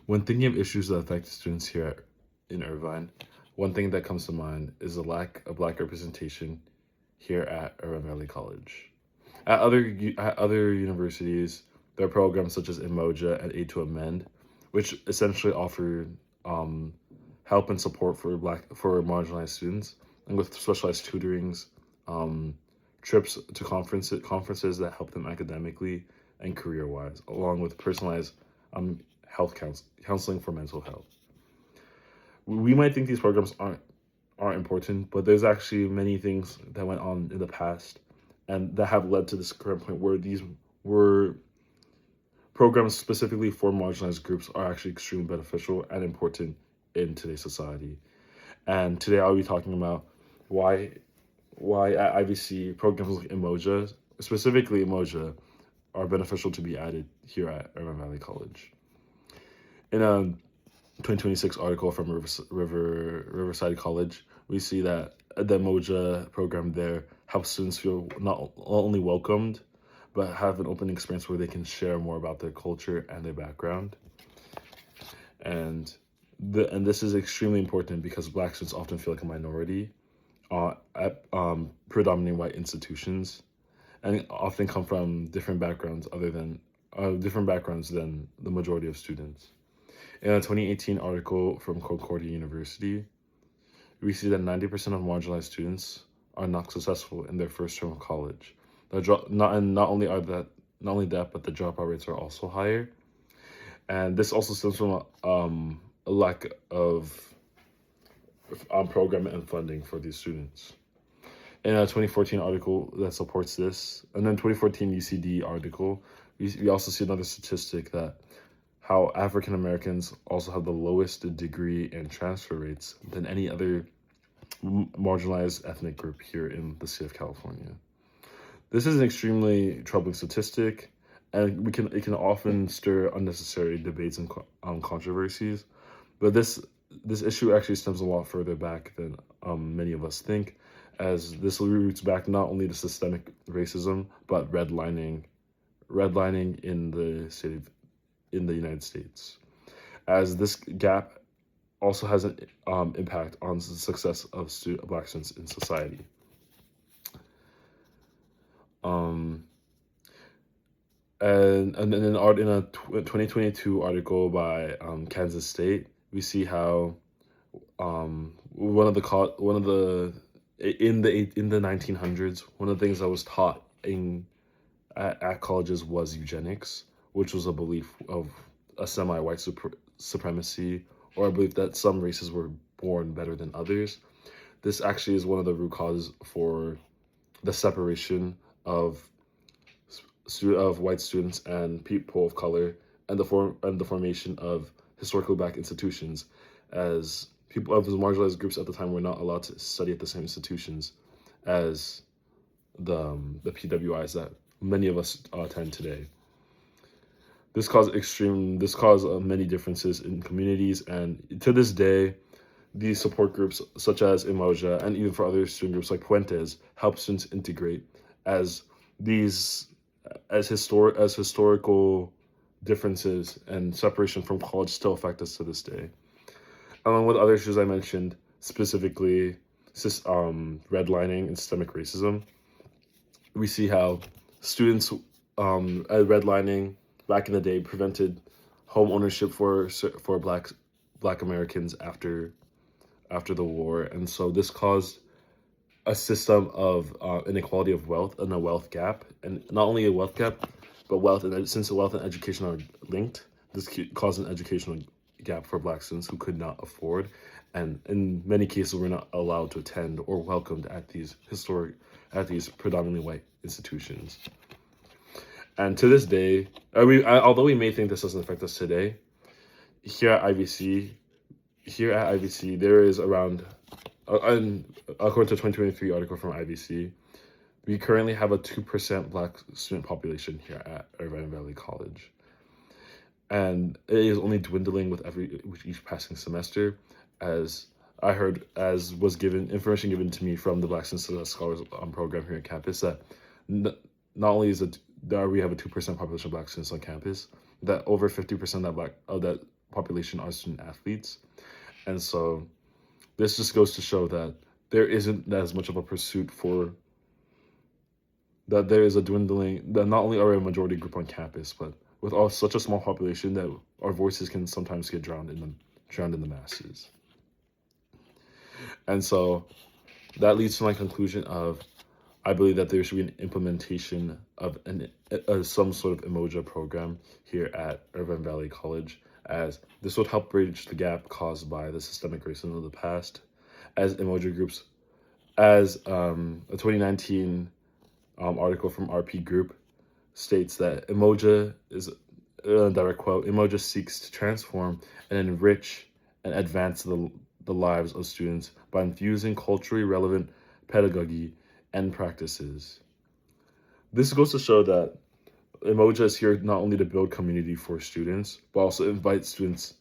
When thinking of issues that affect students here in Irvine, one thing that comes to mind is the lack of Black representation here at Irvine Valley College. At other universities, there are programs such as Imoja and Aid to Amend, which essentially offer um, help and support for marginalized students, and with specialized tutorings, um, trips to conferences that help them academically and career wise, along with personalized health counseling for mental health. We might think these programs aren't important, but there's actually many things that went on in the past and that have led to this current point where these were programs specifically for marginalized groups are actually extremely beneficial and important in today's society. And today I'll be talking about why at IVC programs like Imoja, specifically Imoja, are beneficial to be added here at Irvine Valley College. In a 2026 article from Riverside College, we see that the Imoja program there helps students feel not only welcomed, but have an open experience where they can share more about their culture and their background. And this is extremely important because Black students often feel like a minority at predominantly white institutions, and often come from different backgrounds than the majority of students. In a 2018 article from Concordia University, we see that 90% of marginalized students are not successful in their first term of college. Not only that, but the dropout rates are also higher, and this also stems from a lack of program and funding for these students. In a 2014 article that supports this, and then 2014 UCD article, we also see another statistic that how African Americans also have the lowest degree and transfer rates than any other marginalized ethnic group here in the state of California. This is an extremely troubling statistic, and it can often stir unnecessary debates and controversies. But this issue actually stems a lot further back than many of us think, as this roots back not only to systemic racism but redlining in the United States, as this gap also has an impact on the success of Black students in society. And in a 2022 article by Kansas State, we see how in the 1900s, one of the things that was taught at colleges was eugenics, which was a belief of a semi-white supremacy, or a belief that some races were born better than others. This actually is one of the root causes for the separation of white students and people of color, and the formation of historically Black institutions, as people of the marginalized groups at the time were not allowed to study at the same institutions as the PWIs that many of us attend today. This caused many differences in communities, and to this day, these support groups such as Imoja, and even for other student groups like Puentes, help students integrate, as historical differences and separation from college still affect us to this day. Along with other issues I mentioned, specifically redlining and systemic racism, we see how students redlining back in the day prevented home ownership for Black Americans after the war, and so this caused a system of inequality of wealth and a wealth gap, and not only a wealth gap, but since wealth and education are linked, this caused an educational gap for Black students who could not afford, and in many cases were not allowed to attend or welcomed at these predominantly white institutions. And to this day, although we may think this doesn't affect us today, here at IVC, there is around, according to a 2023 article from IVC, we currently have a 2% Black student population here at Irvine Valley College. And it is only dwindling with each passing semester, as was information given to me from the Black Students Scholars program here at campus, that not only is that we have a 2% population of Black students on campus, that over 50% population are student athletes. And so this just goes to show that there isn't as much of a pursuit for that there is a dwindling, that not only are we a majority group on campus, but with all such a small population that our voices can sometimes get drowned in the masses. And so that leads to my conclusion of I believe that there should be an implementation of some sort of Emoja program here at Irvine Valley College, as this would help bridge the gap caused by the systemic racism of the past, as Emoja groups, as a 2019 article from RP Group states that Emoja is, direct quote, Emoja seeks to transform and enrich and advance the lives of students by infusing culturally relevant pedagogy and practices. This goes to show that Emoja is here not only to build community for students, but also invite students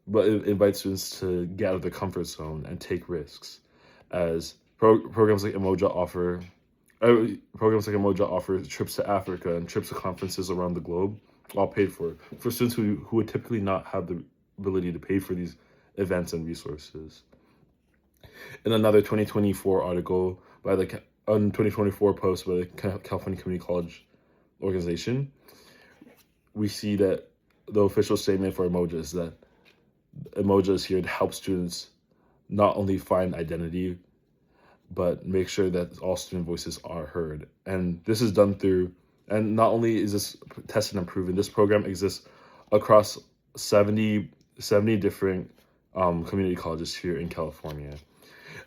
to get out of their comfort zone and take risks, as programs like Emoja offer trips to Africa and trips to conferences around the globe, all paid for students who would typically not have the ability to pay for these events and resources. In another 2024 article by the 2024 post by the California Community College organization, we see that the official statement for Emoja is that Emoja is here to help students not only find identity, but make sure that all student voices are heard. And this is done through, and not only is this tested and proven, this program exists across 70 different community colleges here in California.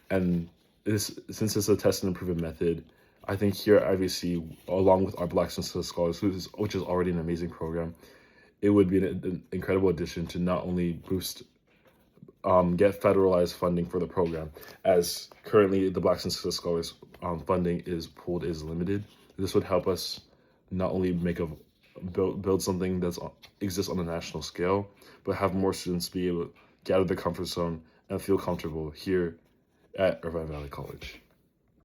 And since it's a tested and proven method, I think here at IVC, along with our Black Students Scholars, which is already an amazing program, it would be an incredible addition to not only get federalized funding for the program, as currently the Black Students Scholars funding is limited. This would help us not only build something that exists on a national scale, but have more students be able to get out of their comfort zone and feel comfortable here at Irvine Valley College.